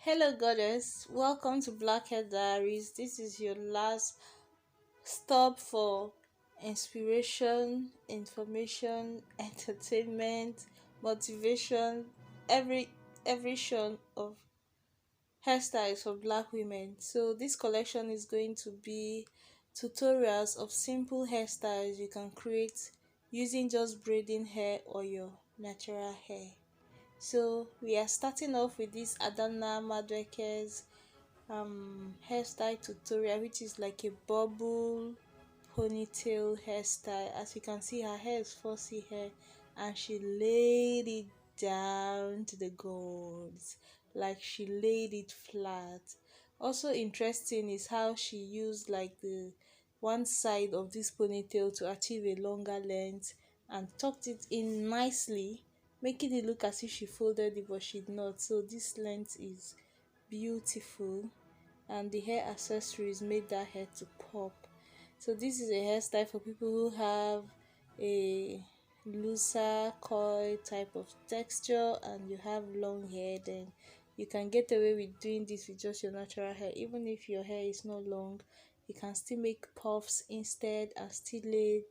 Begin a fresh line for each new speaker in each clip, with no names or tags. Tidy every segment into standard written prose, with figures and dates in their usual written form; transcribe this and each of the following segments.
Hello, goddess. Welcome to Black Hair Diaries. This is your last stop for inspiration, information, entertainment, motivation, every show of hairstyles for black women. So this collection is going to be tutorials of simple hairstyles you can create using just braiding hair or your natural hair. So we are starting off with this Adana Madweke's hairstyle tutorial, which is like a bubble ponytail hairstyle. As you can see, her hair is fussy hair and she laid it down to the goals, like she laid it flat. Also interesting is how she used like the one side of this ponytail to achieve a longer length and tucked it in nicely, making it look as if she folded it, but she did not. So this length is beautiful, and the hair accessories made that hair to pop. So this is a hairstyle for people who have a looser coil type of texture and you have long hair. Then you can get away with doing this with just your natural hair. Even if your hair is not long, you can still make puffs instead and still lay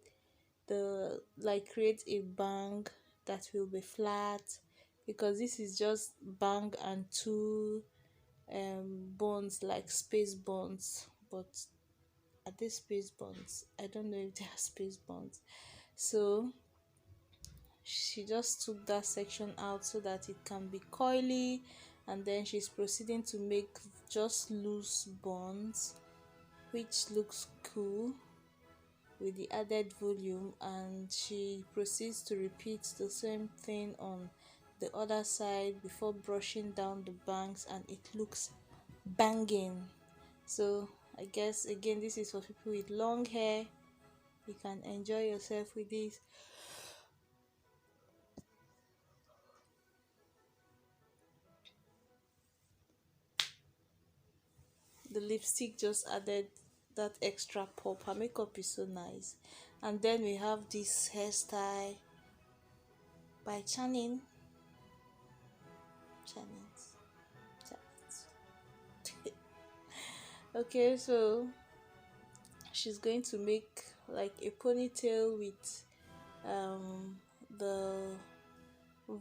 the like create a bang that will be flat, because this is just bang and two bonds, like space bonds, but are they space bonds? I don't know if they are space bonds. So she just took that section out so that it can be coily, and then she's proceeding to make just loose bonds, which looks cool with the added volume. And she proceeds to repeat the same thing on the other side before brushing down the bangs, and it looks banging. So I guess again this is for people with long hair. You can enjoy yourself with this. The lipstick just added that extra pop. Her makeup is so nice. And then we have this hairstyle by Channing. Okay, so she's going to make like a ponytail with the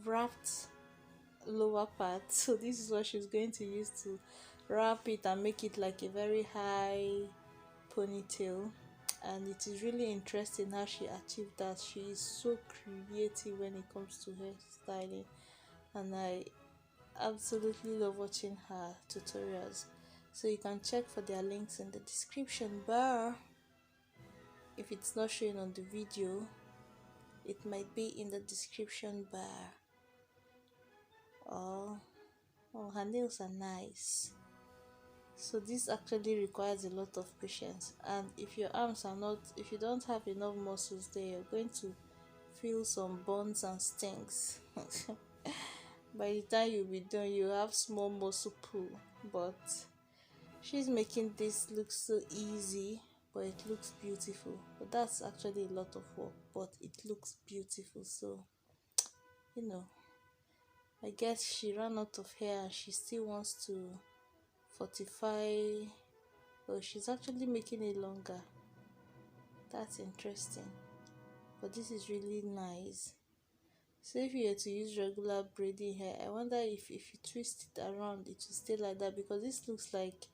wrapped lower part. So this is what she's going to use to wrap it and make it like a very high ponytail. And it is really interesting how she achieved that. She is so creative when it comes to hairstyling, and I absolutely love watching her tutorials. So you can check for their links in the description bar. If it's not showing on the video, it might be in the description bar. Oh, her nails are nice. So this actually requires a lot of patience, and if your arms are not, if you don't have enough muscles there, you're going to feel some burns and stings. By the time you'll be done, you have small muscle pull. But she's making this look so easy, but it looks beautiful. But that's actually a lot of work, but it looks beautiful. So you know, I guess she ran out of hair and she still wants to fortify. Oh, she's actually making it longer. That's interesting. But this is really nice. So if you were to use regular braiding hair, I wonder if you twist it around, it will stay like that, because this looks like,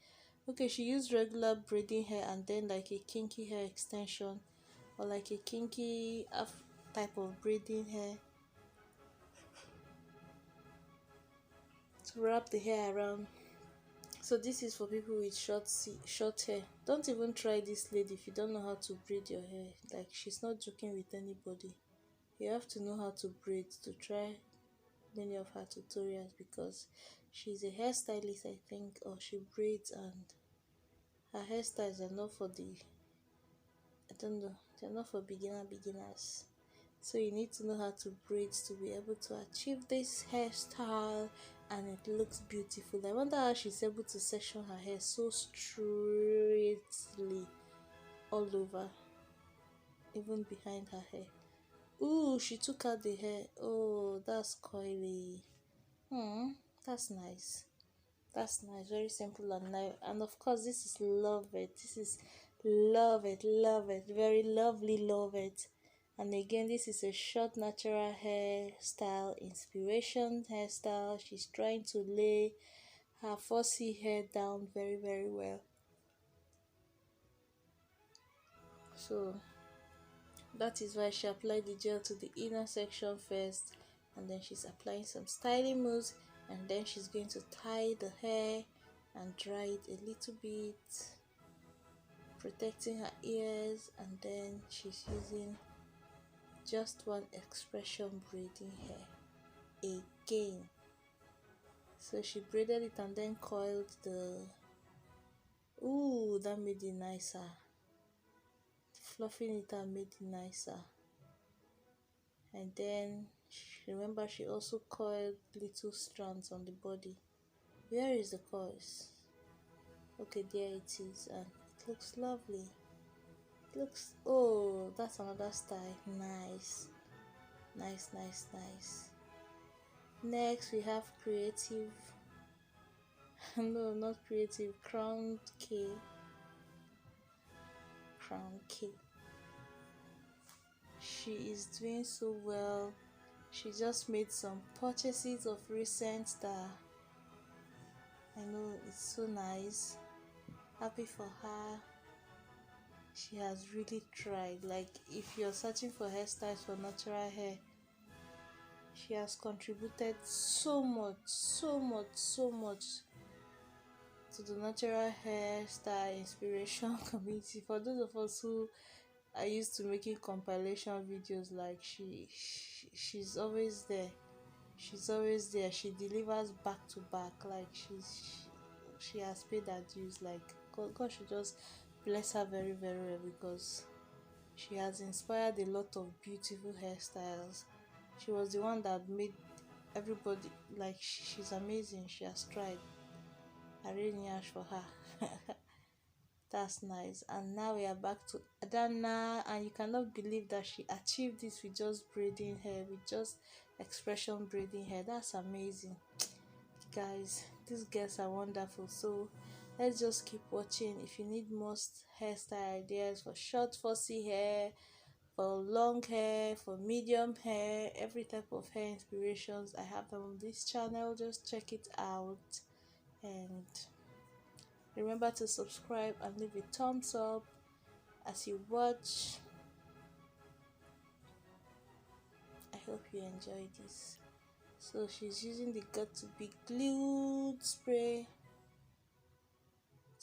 okay, she used regular braiding hair and then like a kinky hair extension, or like a kinky type of braiding hair to wrap the hair around. So this is for people with short hair. Don't even try this lady if you don't know how to braid your hair. Like, she's not joking with anybody. You have to know how to braid to try many of her tutorials, because she's a hairstylist, I think, or she braids, and her hairstyles are not for the, I don't know, they're not for beginners. So you need to know how to braid to be able to achieve this hairstyle, and it looks beautiful. I wonder how she's able to section her hair so straightly all over, even behind her hair. Ooh, she took out the hair. Oh, that's coily. That's nice. That's nice, very simple and nice. And of course, this is love it. This is love it, very lovely, love it. And again, this is a short natural hairstyle inspiration hairstyle. She's trying to lay her fussy hair down very, very well. So that is why she applied the gel to the inner section first, and then she's applying some styling moves, and then she's going to tie the hair and dry it a little bit, protecting her ears, and then she's using just one expression braiding hair again. So she braided it and then coiled the, ooh, that made it nicer. Fluffing it out made it nicer. And then remember, she also coiled little strands on the body. Where is the coils? Okay, there it is, and it looks lovely. It looks, oh, that's another style. Nice, nice, nice, nice. Next we have creative no, not creative, crown K. She is doing so well. She just made some purchases of recent that I know it's so nice. Happy for her. She has really tried. Like, if you're searching for hairstyles for natural hair, she has contributed so much, so much, so much to the natural hairstyle inspiration community. For those of us who are used to making compilation videos, like she's always there. She's always there. She delivers back to back. Like she has paid her dues. Like God should just bless her very, very well, because she has inspired a lot of beautiful hairstyles. She was the one that made everybody, like, she's amazing. She has tried. I really ask for her. That's nice. And now we are back to Adana, and you cannot believe that she achieved this with just braiding hair, with just expression braiding hair. That's amazing, guys. These girls are wonderful. So let's just keep watching. If you need more hairstyle ideas for short fussy hair, for long hair, for medium hair, every type of hair inspirations, I have them on this channel. Just check it out, and remember to subscribe and leave a thumbs up as you watch. I hope you enjoy this. So she's using the got to be glued spray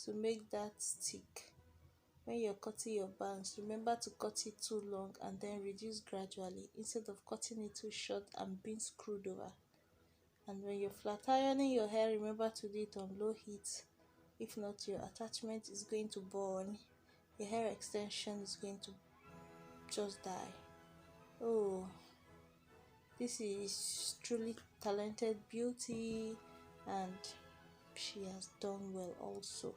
to make that stick. When you're cutting your bangs, remember to cut it too long and then reduce gradually, instead of cutting it too short and being screwed over. And when you're flat ironing your hair, remember to do it on low heat. If not, your attachment is going to burn. Your hair extension is going to just die. Oh, this is truly talented beauty, and she has done well also.